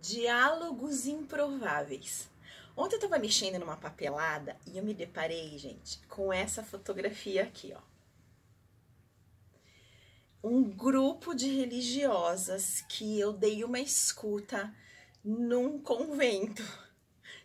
Diálogos improváveis. Ontem eu tava mexendo numa papelada e eu me deparei, gente, com essa fotografia aqui, ó. Um grupo de religiosas que eu dei uma escuta num convento.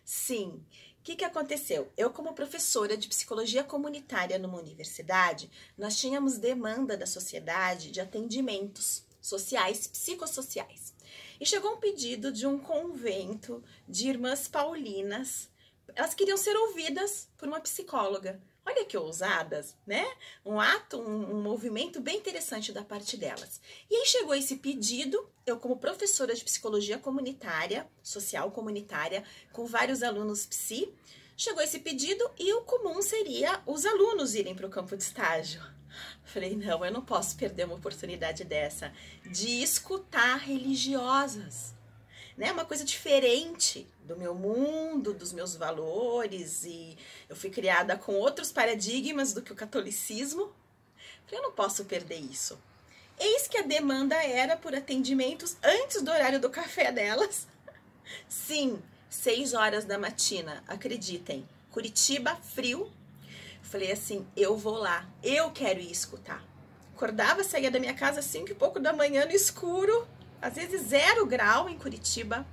Sim. O que aconteceu? Eu, como professora de psicologia comunitária numa universidade, nós tínhamos demanda da sociedade de atendimentos sociais, psicossociais. E chegou um pedido de um convento de irmãs paulinas. Elas queriam ser ouvidas por uma psicóloga. Olha que ousadas, né? Um ato, um movimento bem interessante da parte delas. E aí chegou esse pedido, eu como professora de psicologia comunitária, social comunitária, com vários alunos psi, chegou esse pedido e o comum seria os alunos irem para o campo de estágio. Falei, não, eu não posso perder uma oportunidade dessa, de escutar religiosas, né? Uma coisa diferente do meu mundo, dos meus valores, e eu fui criada com outros paradigmas do que o catolicismo. Falei, eu não posso perder isso. Eis que a demanda era por atendimentos antes do horário do café delas. Sim, 6 horas da matina, acreditem. Curitiba, frio. Falei assim, eu vou lá, eu quero ir escutar. Acordava, saía da minha casa às 5 e pouco da manhã no escuro, às vezes 0 grau em Curitiba.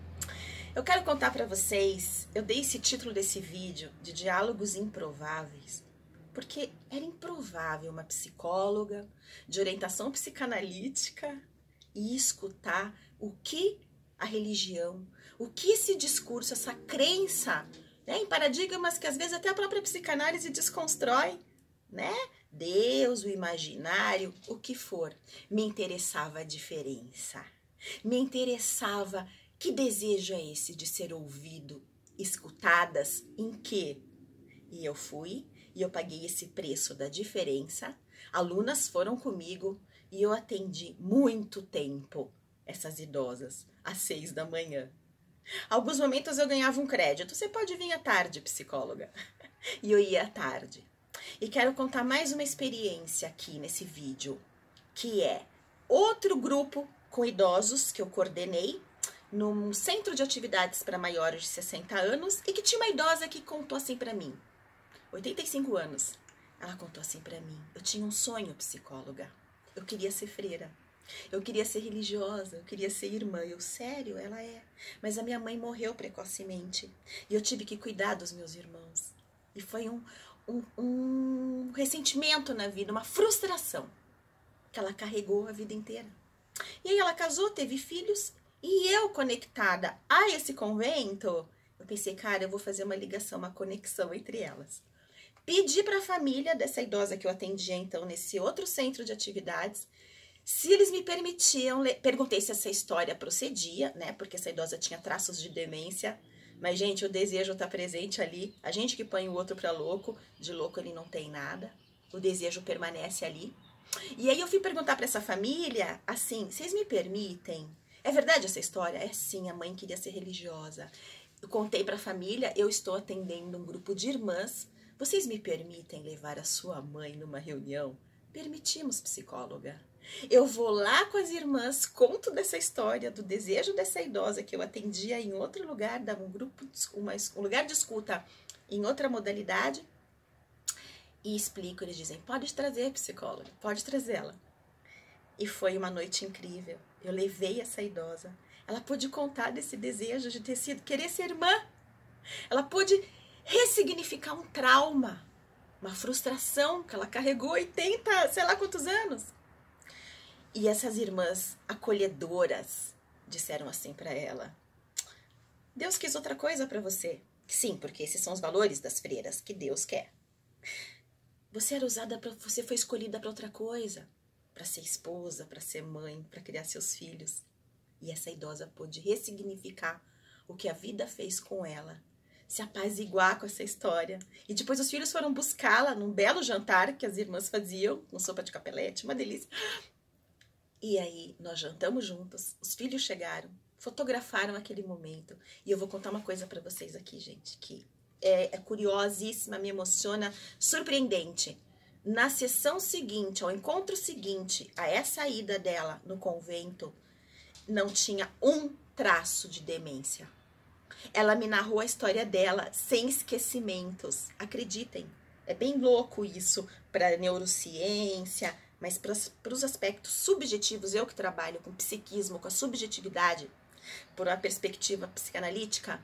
Eu quero contar para vocês, eu dei esse título desse vídeo de Diálogos Improváveis, porque era improvável uma psicóloga de orientação psicanalítica e escutar o que a religião, o que esse discurso, essa crença, né, em paradigmas que às vezes até a própria psicanálise desconstrói, né? Deus, o imaginário, o que for. Me interessava a diferença. Me interessava que desejo é esse de ser ouvido, escutadas, em quê? E eu fui e eu paguei esse preço da diferença. Alunas foram comigo e eu atendi muito tempo essas idosas, às 6 da manhã. Alguns momentos eu ganhava um crédito. Você pode vir à tarde, psicóloga. E eu ia à tarde. E quero contar mais uma experiência aqui nesse vídeo, que é outro grupo com idosos que eu coordenei num centro de atividades para maiores de 60 anos e que tinha uma idosa que contou assim para mim, 85 anos. Ela contou assim para mim, eu tinha um sonho, psicóloga. Eu queria ser freira. Eu queria ser religiosa, eu queria ser irmã. Eu, sério, ela é. Mas a minha mãe morreu precocemente e eu tive que cuidar dos meus irmãos. E foi um ressentimento na vida, uma frustração que ela carregou a vida inteira. E aí ela casou, teve filhos e eu, conectada a esse convento, eu pensei, cara, eu vou fazer uma ligação, uma conexão entre elas. Pedi para a família dessa idosa que eu atendia então nesse outro centro de atividades, se eles me permitiam, perguntei se essa história procedia, né? Porque essa idosa tinha traços de demência. Mas, gente, o desejo está presente ali. A gente que põe o outro para louco, de louco ele não tem nada. O desejo permanece ali. E aí eu fui perguntar para essa família, assim, vocês me permitem? É verdade essa história? É sim, a mãe queria ser religiosa. Eu contei para a família, eu estou atendendo um grupo de irmãs. Vocês me permitem levar a sua mãe numa reunião? Permitimos, psicóloga. Eu vou lá com as irmãs, conto dessa história, do desejo dessa idosa que eu atendia em outro lugar, dava um lugar de escuta em outra modalidade, e explico, eles dizem, pode trazer, psicóloga, pode trazê-la. E foi uma noite incrível, eu levei essa idosa, ela pôde contar desse desejo de ter sido, querer ser irmã, ela pôde ressignificar um trauma, uma frustração que ela carregou 80, sei lá quantos anos. E essas irmãs acolhedoras disseram assim para ela, Deus quis outra coisa para você. Sim, porque esses são os valores das freiras que Deus quer. Você era usada para, você foi escolhida para outra coisa, para ser esposa, para ser mãe, para criar seus filhos. E essa idosa pôde ressignificar o que a vida fez com ela, se apaziguar com essa história. E depois os filhos foram buscá-la num belo jantar que as irmãs faziam, com sopa de capelete, uma delícia. E aí, nós jantamos juntos, os filhos chegaram, fotografaram aquele momento. E eu vou contar uma coisa para vocês aqui, gente, que é curiosíssima, me emociona, surpreendente. Na sessão seguinte, ao encontro seguinte, a essa ida dela no convento, não tinha um traço de demência. Ela me narrou a história dela sem esquecimentos. Acreditem, é bem louco isso para neurociência, mas para os aspectos subjetivos, eu que trabalho com psiquismo, com a subjetividade, por uma perspectiva psicanalítica,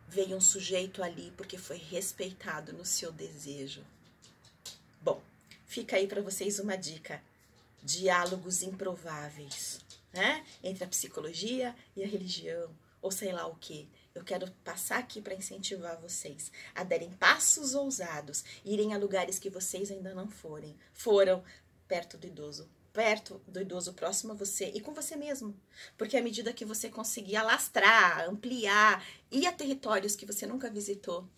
veio um sujeito ali porque foi respeitado no seu desejo. Bom, fica aí para vocês uma dica. Diálogos improváveis, né? Entre a psicologia e a religião, ou sei lá o que. Eu quero passar aqui para incentivar vocês a darem passos ousados, irem a lugares que vocês ainda não foram perto do idoso próximo a você e com você mesmo. Porque à medida que você conseguir alastrar, ampliar, ir a territórios que você nunca visitou,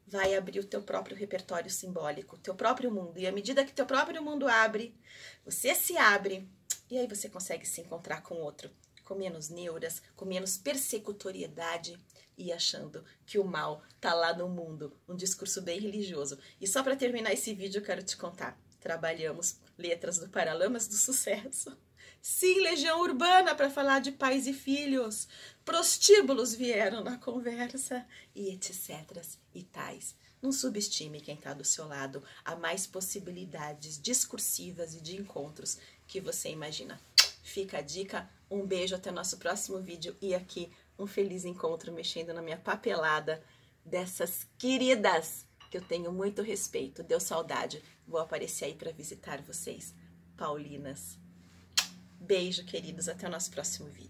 vai abrir o teu próprio repertório simbólico, teu próprio mundo. E à medida que teu próprio mundo abre, você se abre, e aí você consegue se encontrar com outro, com menos neuras, com menos persecutoriedade, e achando que o mal tá lá no mundo. Um discurso bem religioso. E só para terminar esse vídeo, eu quero te contar. Trabalhamos letras do Paralamas do Sucesso. Sim, Legião Urbana para falar de pais e filhos. Prostíbulos vieram na conversa e etc. e tais. Não subestime quem está do seu lado. Há mais possibilidades discursivas e de encontros que você imagina. Fica a dica. Um beijo, até o nosso próximo vídeo. E aqui, um feliz encontro mexendo na minha papelada dessas queridas que eu tenho muito respeito. Deu saudade. Vou aparecer aí para visitar vocês. Paulinas. Beijo, queridos. Até o nosso próximo vídeo.